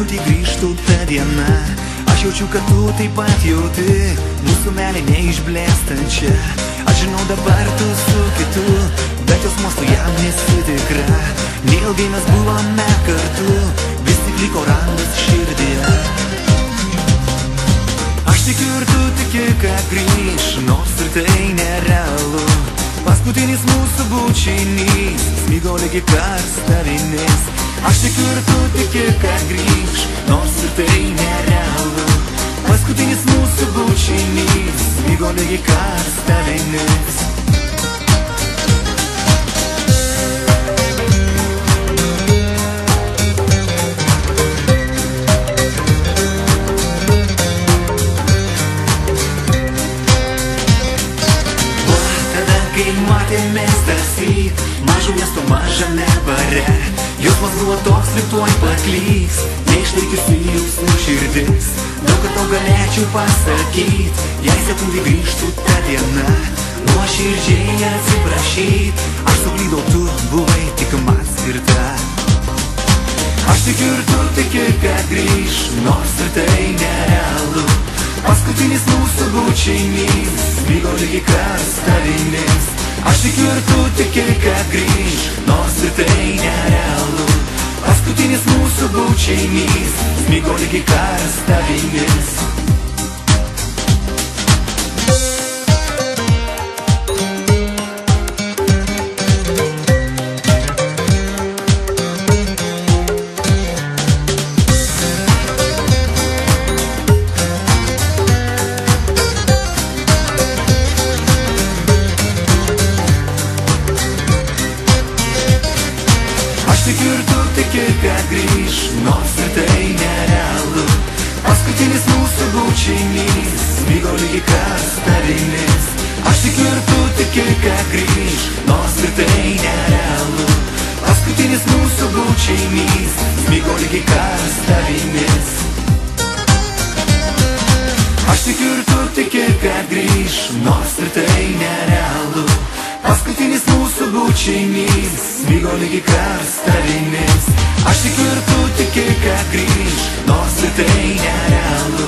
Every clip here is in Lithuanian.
minutį grįžtų ta diena. Aš jaučiu, kad tu taip pat jauti mūsų meilė neišblėstančia. Aš žinau, dabar tu su kitu, bet jos mostu jam nesi tikra. Neilgai mes buvome kartu, vis tik liko randas širdyje. Aš tikiu ir tu tiki, kad grįš, nors ir tai nerealu. Paskutinis mūsų bučinys smigo lygi karsta vinis. Aš tikiu ir tu tiki, kad grįš, nors ir tai nerealu. Paskutinis mūsų bučinys smigo lygi karsta vinis. Matėmės tarsyt mažo miesto mažame bare. Jausmas buvo toks, lyg tuoj paklys, neišlaikiusi jausmų širdis. Daug kad tau galėčiau pasakyt, jei sekundį grįžtų ta diena. Nuoširdžiai atsiprašyt, aš suklydau, tu buvai tik man skirta. Aš tikiu ir tu tiki, kad grįš, nors ir tai nerealu. Paskutinis mūsų bučinys smigo lygi karsta vinis. Aš tikiu ir tu tiki, kad grįš, nors ir tai nerealu. Paskutinis mūsų bučinys smigo lygi karsta vinis. Aš tikiu ir tu tiki, kad grįš, nors ir tai nerealu. Paskutinis mūsų bučinys smigo lygi karsta vinis. Aš tikiu ir tu tiki, kad grįš, nors ir tai nerealu. Paskutinis mūsų bučinys smigo lygi karsta vinis. Aš tikiu ir tu tiki, kad grįš, nors ir tai nerealu. Paskutinis mūsų bučinys smigo lygi karsta vinis. Aš tikiu ir tu tiki, kad grįš, nors ir tai nerealu.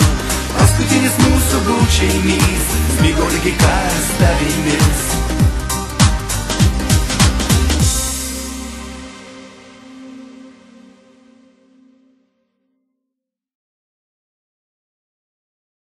Paskutinis mūsų bučinys smigo lygi karsta vinis.